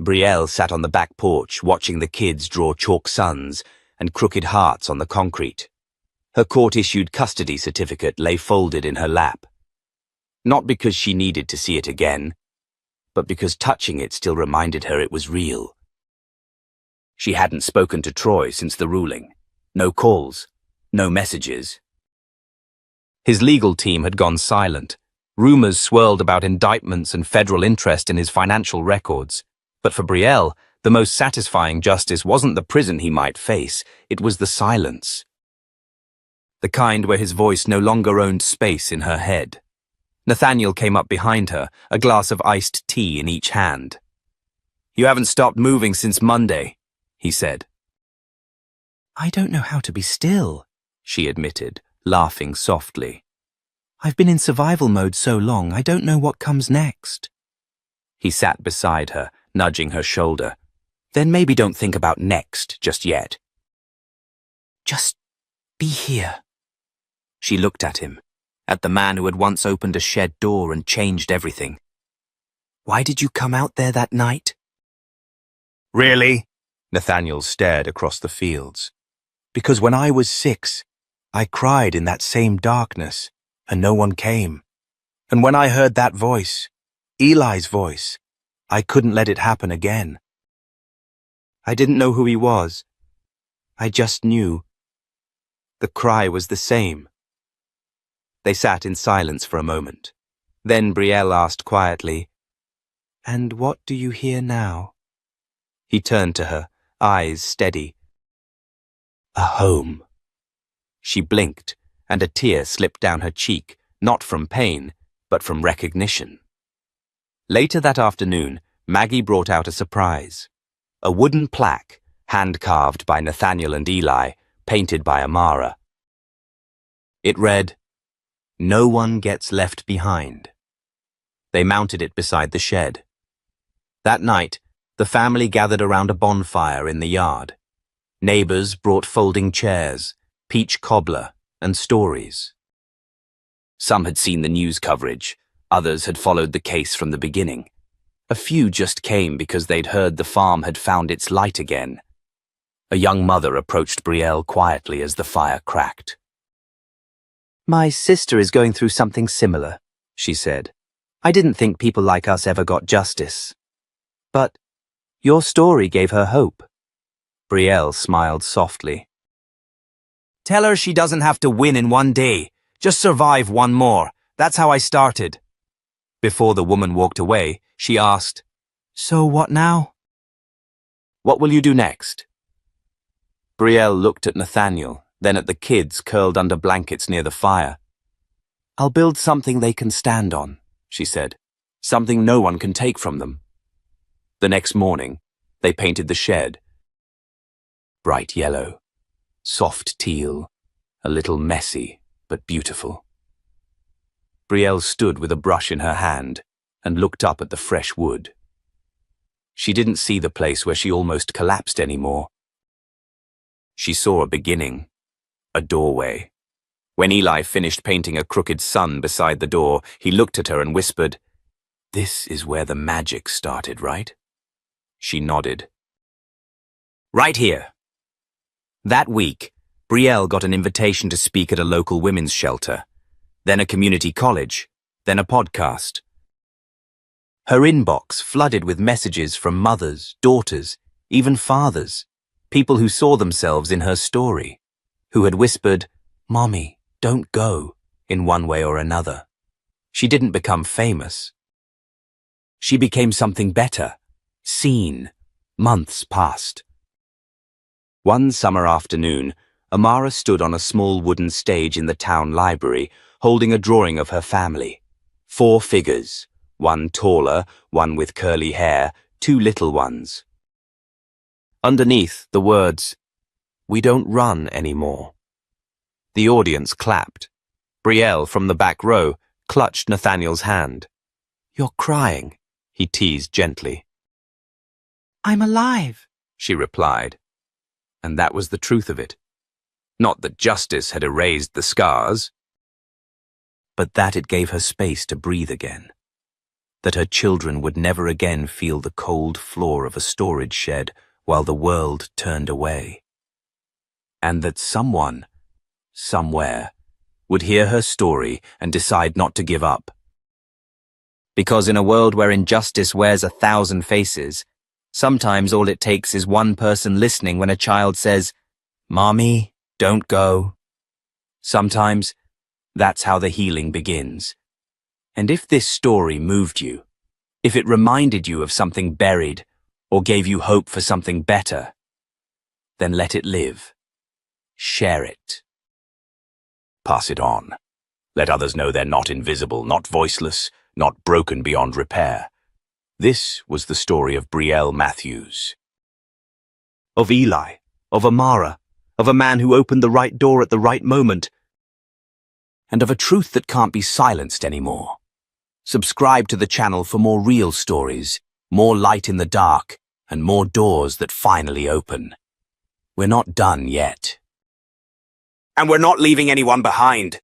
B: Brielle sat on the back porch watching the kids draw chalk suns and crooked hearts on the concrete. Her court-issued custody certificate lay folded in her lap. Not because she needed to see it again, but because touching it still reminded her it was real. She hadn't spoken to Troy since the ruling. No calls, no messages. His legal team had gone silent. Rumors swirled about indictments and federal interest in his financial records. But for Brielle, the most satisfying justice wasn't the prison he might face, it was the silence. The kind where his voice no longer owned space in her head. Nathaniel came up behind her, a glass of iced tea in each hand. "You haven't stopped moving since Monday," he said. "I don't know how to be still," she admitted, laughing softly. "I've been in survival mode so long, I don't know what comes next." He sat beside her, nudging her shoulder. "Then maybe don't think about next just yet. Just be here." She looked at him, at the man who had once opened a shed door and changed everything. "Why did you come out there that night?" "Really?" Nathaniel stared across the fields. "Because when I was 6, I cried in that same darkness, and no one came. And when I heard that voice, Eli's voice, I couldn't let it happen again. I didn't know who he was. I just knew. The cry was the same." They sat in silence for a moment. Then Brielle asked quietly, "And what do you hear now?" He turned to her, eyes steady. "A home." She blinked, and a tear slipped down her cheek, not from pain, but from recognition. Later that afternoon, Maggie brought out a surprise. A wooden plaque, hand-carved by Nathaniel and Eli, painted by Amara. It read, "No one gets left behind." They mounted it beside the shed. That night, the family gathered around a bonfire in the yard. Neighbors brought folding chairs, peach cobbler, and stories. Some had seen the news coverage. Others had followed the case from the beginning. A few just came because they'd heard the farm had found its light again. A young mother approached Brielle quietly as the fire cracked. "My sister is going through something similar," she said. "I didn't think people like us ever got justice. But your story gave her hope." Brielle smiled softly. "Tell her she doesn't have to win in one day. Just survive one more. That's how I started." Before the woman walked away, she asked,
A: "So what now?"
B: "What will you do next?" Brielle looked at Nathaniel, then at the kids curled under blankets near the fire. "I'll build something they can stand on," she said. "Something no one can take from them." The next morning, they painted the shed. Bright yellow, soft teal, a little messy, but beautiful. Brielle stood with a brush in her hand and looked up at the fresh wood. She didn't see the place where she almost collapsed anymore. She saw a beginning, a doorway. When Eli finished painting a crooked sun beside the door, he looked at her and whispered, "This is where the magic started, right?" She nodded. "Right here." That week, Brielle got an invitation to speak at a local women's shelter, then a community college, then a podcast. Her inbox flooded with messages from mothers, daughters, even fathers, people who saw themselves in her story, who had whispered, "Mommy, don't go," in one way or another. She didn't become famous. She became something better, seen. Months passed. One summer afternoon, Amara stood on a small wooden stage in the town library, holding a drawing of her family. 4 figures, one taller, one with curly hair, 2 little ones. Underneath, the words, "We don't run anymore." The audience clapped. Brielle, from the back row, clutched Nathaniel's hand. "You're crying," he teased gently.
A: "I'm alive,"
B: she replied. And that was the truth of it. Not that justice had erased the scars, but that it gave her space to breathe again. That her children would never again feel the cold floor of a storage shed while the world turned away. And that someone, somewhere, would hear her story and decide not to give up. Because in a world where injustice wears 1,000 faces, sometimes all it takes is one person listening when a child says, "Mommy, don't go." Sometimes, that's how the healing begins. And if this story moved you, if it reminded you of something buried, or gave you hope for something better, then let it live. Share it. Pass it on. Let others know they're not invisible, not voiceless, not broken beyond repair. This was the story of Brielle Matthews. Of Eli, of Amara, of a man who opened the right door at the right moment, and of a truth that can't be silenced anymore. Subscribe to the channel for more real stories, more light in the dark, and more doors that finally open. We're not done yet. And we're not leaving anyone behind.